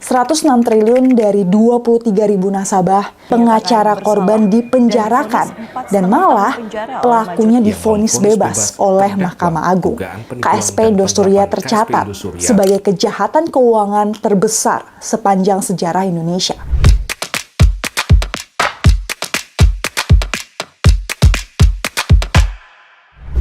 106 triliun dari 23.000 nasabah, pengacara korban dipenjarakan, dan malah pelakunya divonis bebas oleh Mahkamah Agung. KSP Indosuria tercatat sebagai kejahatan keuangan terbesar sepanjang sejarah Indonesia.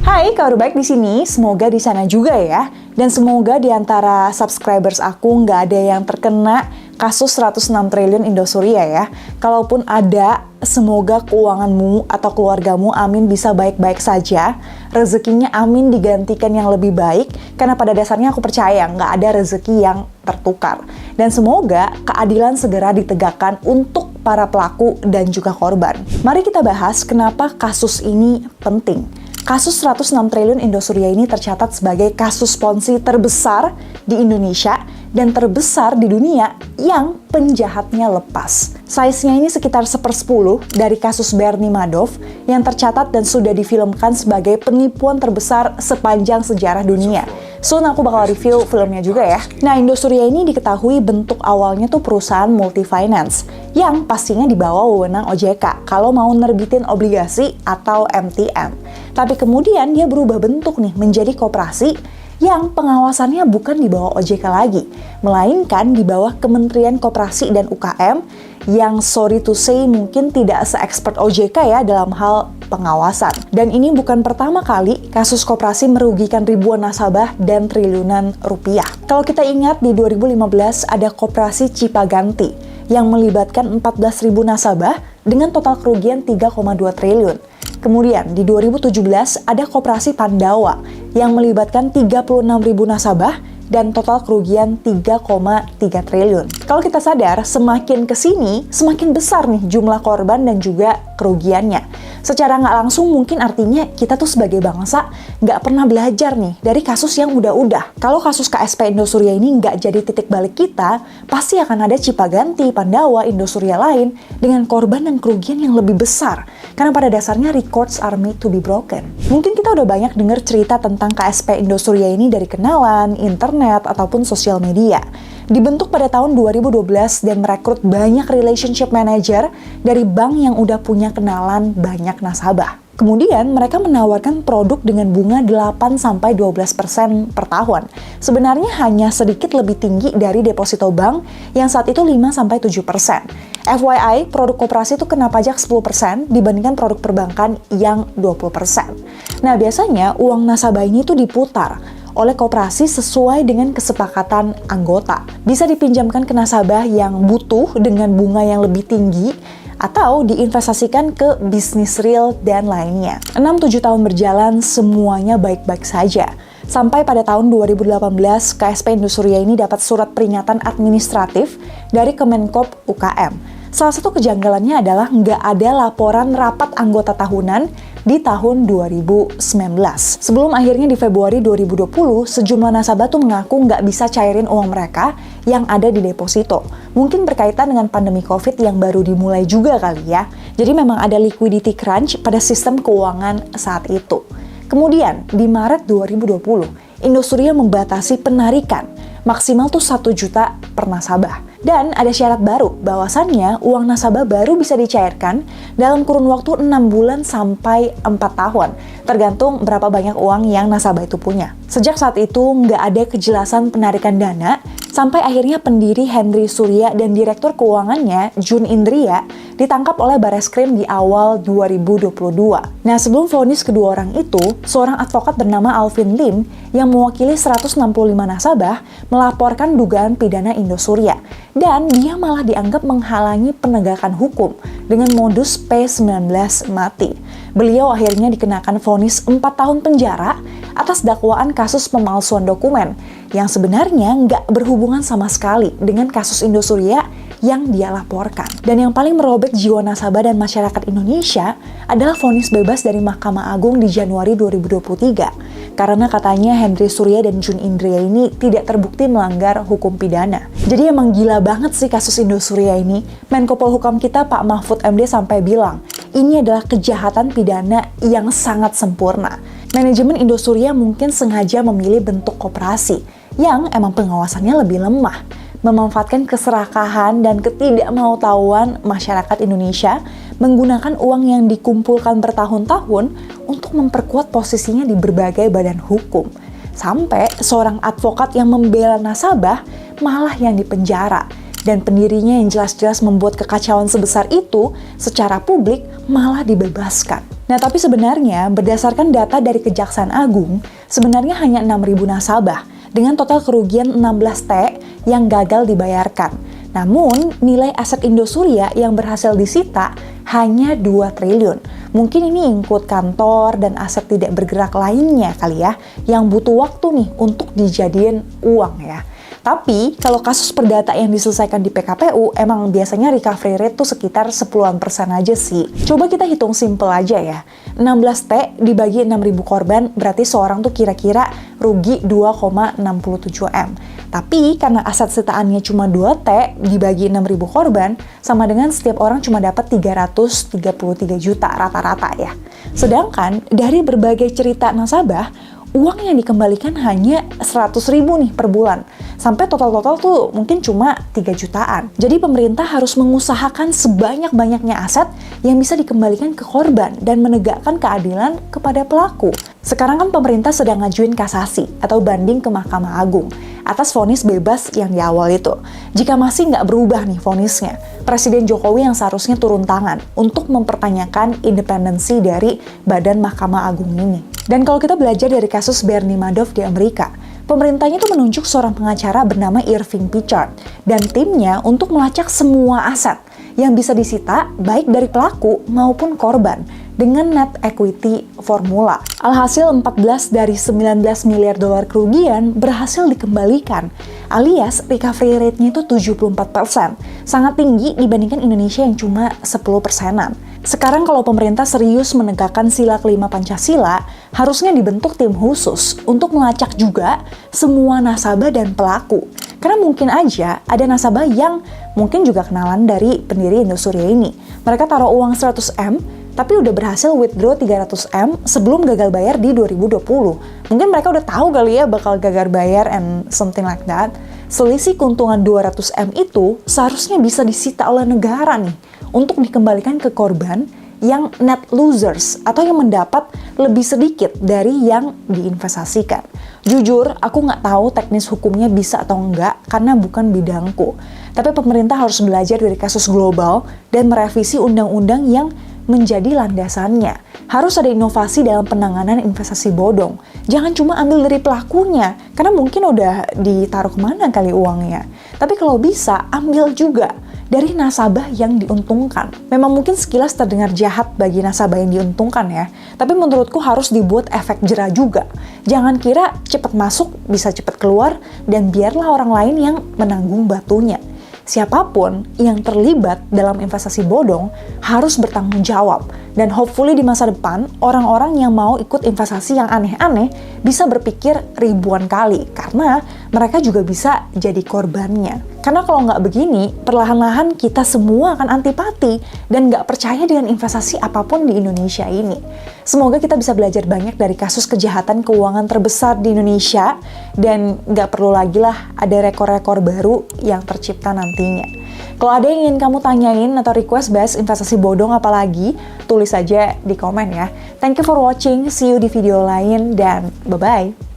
Hai, kabar baik di sini. Semoga di sana juga ya. Dan semoga di antara subscribers aku nggak ada yang terkena kasus 106 triliun Indosuria ya. Kalaupun ada, semoga keuanganmu atau keluargamu amin bisa baik-baik saja. Rezekinya amin digantikan yang lebih baik. Karena pada dasarnya aku percaya nggak ada rezeki yang tertukar. Dan semoga keadilan segera ditegakkan untuk para pelaku dan juga korban. Mari kita bahas kenapa kasus ini penting. Kasus 106 triliun Indosuria ini tercatat sebagai kasus ponzi terbesar di Indonesia dan terbesar di dunia yang penjahatnya lepas. Size-nya ini sekitar 1/10 dari kasus Bernie Madoff yang tercatat dan sudah difilmkan sebagai penipuan terbesar sepanjang sejarah dunia. Soon aku bakal review filmnya juga ya. Nah, Indosuria ini diketahui bentuk awalnya tuh perusahaan multi-finance yang pastinya di bawah wewenang OJK kalau mau nerbitin obligasi atau MTM. Tapi kemudian dia berubah bentuk nih menjadi koperasi yang pengawasannya bukan di bawah OJK lagi, melainkan di bawah Kementerian Koperasi dan UKM yang sorry to say mungkin tidak se-expert OJK ya dalam hal pengawasan. Dan ini bukan pertama kali kasus koperasi merugikan ribuan nasabah dan triliunan rupiah. Kalau kita ingat di 2015 ada koperasi Cipaganti yang melibatkan 14.000 nasabah dengan total kerugian 3,2 triliun. Kemudian di 2017 ada koperasi Pandawa yang melibatkan 36.000 nasabah dan total kerugian 3,3 triliun. Kalau kita sadar, semakin kesini, semakin besar nih jumlah korban dan juga kerugiannya. Secara nggak langsung mungkin artinya kita tuh sebagai bangsa nggak pernah belajar nih dari kasus yang udah-udah. Kalau kasus KSP Indosuria ini nggak jadi titik balik kita, pasti akan ada Cipaganti, Pandawa, Indosuria lain dengan korban dan kerugian yang lebih besar. Karena pada dasarnya records are made to be broken. Mungkin kita udah banyak dengar cerita tentang KSP Indosuria ini dari kenalan, internet, ataupun sosial media. Dibentuk pada tahun 2012 dan merekrut banyak relationship manager dari bank yang udah punya kenalan banyak nasabah. Kemudian mereka menawarkan produk dengan bunga 8-12% per tahun. Sebenarnya hanya sedikit lebih tinggi dari deposito bank yang saat itu 5-7%. FYI, produk koperasi itu kena pajak 10% dibandingkan produk perbankan yang 20%. Nah, biasanya uang nasabah ini tuh diputar oleh koperasi sesuai dengan kesepakatan anggota. Bisa dipinjamkan ke nasabah yang butuh dengan bunga yang lebih tinggi atau diinvestasikan ke bisnis real dan lainnya. 6-7 tahun berjalan, semuanya baik-baik saja. Sampai pada tahun 2018, KSP Indosuria ini dapat surat peringatan administratif dari Kemenkop UKM. Salah satu kejanggalannya adalah nggak ada laporan rapat anggota tahunan di tahun 2019. Sebelum akhirnya di Februari 2020, sejumlah nasabah tuh mengaku nggak bisa cairin uang mereka yang ada di deposito. Mungkin berkaitan dengan pandemi COVID yang baru dimulai juga kali ya. Jadi memang ada liquidity crunch pada sistem keuangan saat itu. Kemudian, di Maret 2020, Indosuria membatasi penarikan maksimal tuh 1 juta per nasabah. Dan ada syarat baru, bahwasannya uang nasabah baru bisa dicairkan dalam kurun waktu 6 bulan sampai 4 tahun, tergantung berapa banyak uang yang nasabah itu punya. Sejak saat itu, nggak ada kejelasan penarikan dana, sampai akhirnya pendiri Henry Surya dan direktur keuangannya, Jun Indria, ditangkap oleh Bareskrim di awal 2022. Nah, sebelum vonis kedua orang itu, seorang advokat bernama Alvin Lim yang mewakili 165 nasabah melaporkan dugaan pidana Indosuria. Dan dia malah dianggap menghalangi penegakan hukum dengan modus P19 mati. Beliau akhirnya dikenakan vonis 4 tahun penjara atas dakwaan kasus pemalsuan dokumen yang sebenarnya nggak berhubungan sama sekali dengan kasus Indosuria yang dia laporkan. Dan yang paling merobek jiwa nasabah dan masyarakat Indonesia adalah vonis bebas dari Mahkamah Agung di Januari 2023. Karena katanya Henry Surya dan Jun Indria ini tidak terbukti melanggar hukum pidana. Jadi emang gila banget sih kasus Indosuria ini. Menko Polhukam kita Pak Mahfud MD sampai bilang, ini adalah kejahatan pidana yang sangat sempurna. Manajemen Indosuria mungkin sengaja memilih bentuk koperasi yang emang pengawasannya lebih lemah. memanfaatkan keserakahan dan ketidakmautawan masyarakat Indonesia menggunakan uang yang dikumpulkan bertahun-tahun untuk memperkuat posisinya di berbagai badan hukum. Sampai seorang advokat yang membela nasabah malah yang dipenjara. Dan pendirinya yang jelas-jelas membuat kekacauan sebesar itu secara publik malah dibebaskan. Nah, tapi sebenarnya berdasarkan data dari Kejaksaan Agung, sebenarnya hanya 6.000 nasabah dengan total kerugian 16 T yang gagal dibayarkan. Namun, nilai aset Indosuria yang berhasil disita hanya 2 triliun. Mungkin ini include kantor dan aset tidak bergerak lainnya kali ya, yang butuh waktu nih untuk dijadiin uang ya. Tapi, kalau kasus perdata yang diselesaikan di PKPU, emang biasanya recovery rate tuh sekitar 10% aja sih. Coba kita hitung simple aja ya. 16 T dibagi 6.000 korban, berarti seorang tuh kira-kira rugi 2,67 M. Tapi, karena aset sitaannya cuma 2 T dibagi 6.000 korban, sama dengan setiap orang cuma dapat 333 juta rata-rata ya. Sedangkan, dari berbagai cerita nasabah, uang yang dikembalikan hanya 100.000 nih per bulan. Sampai total-total tuh mungkin cuma 3 jutaan. Jadi pemerintah harus mengusahakan sebanyak-banyaknya aset yang bisa dikembalikan ke korban dan menegakkan keadilan kepada pelaku. Sekarang kan pemerintah sedang ngajuin kasasi atau banding ke Mahkamah Agung atas vonis bebas yang di awal itu. Jika masih nggak berubah nih vonisnya, Presiden Jokowi yang seharusnya turun tangan untuk mempertanyakan independensi dari Badan Mahkamah Agung ini. Dan kalau kita belajar dari kasus Bernie Madoff di Amerika, pemerintahnya itu menunjuk seorang pengacara bernama Irving Pichard dan timnya untuk melacak semua aset yang bisa disita baik dari pelaku maupun korban dengan net equity formula. Alhasil 14 dari 19 miliar dolar kerugian berhasil dikembalikan, alias recovery rate-nya itu 74%. Sangat tinggi dibandingkan Indonesia yang cuma 10%-an. Sekarang kalau pemerintah serius menegakkan sila kelima Pancasila, harusnya dibentuk tim khusus untuk melacak juga semua nasabah dan pelaku. Karena mungkin aja ada nasabah yang mungkin juga kenalan dari pendiri Indosuria ini. Mereka taruh uang 100 M, tapi udah berhasil withdraw 300 M sebelum gagal bayar di 2020. Mungkin mereka udah tahu kali ya bakal gagal bayar and something like that. Selisih keuntungan 200 M itu seharusnya bisa disita oleh negara nih untuk dikembalikan ke korban yang net losers atau yang mendapat lebih sedikit dari yang diinvestasikan. Jujur, aku nggak tahu teknis hukumnya bisa atau enggak karena bukan bidangku. Tapi pemerintah harus belajar dari kasus global dan merevisi undang-undang yang menjadi landasannya. Harus ada inovasi dalam penanganan investasi bodong. Jangan cuma ambil dari pelakunya, karena mungkin udah ditaruh kemana kali uangnya. Tapi kalau bisa, ambil juga dari nasabah yang diuntungkan. Memang mungkin sekilas terdengar jahat bagi nasabah yang diuntungkan ya, tapi menurutku harus dibuat efek jera juga. Jangan kira cepat masuk bisa cepat keluar dan biarlah orang lain yang menanggung batunya. Siapapun yang terlibat dalam investasi bodong harus bertanggung jawab. Dan hopefully di masa depan, orang-orang yang mau ikut investasi yang aneh-aneh bisa berpikir ribuan kali. Karena mereka juga bisa jadi korbannya. Karena kalau nggak begini, perlahan-lahan kita semua akan antipati dan nggak percaya dengan investasi apapun di Indonesia ini. Semoga kita bisa belajar banyak dari kasus kejahatan keuangan terbesar di Indonesia dan nggak perlu lagi lah ada rekor-rekor baru yang tercipta nantinya. Kalau ada yang ingin kamu tanyain atau request bahas investasi bodong apalagi, tulis aja di komen ya. Thank you for watching, see you di video lain dan bye-bye.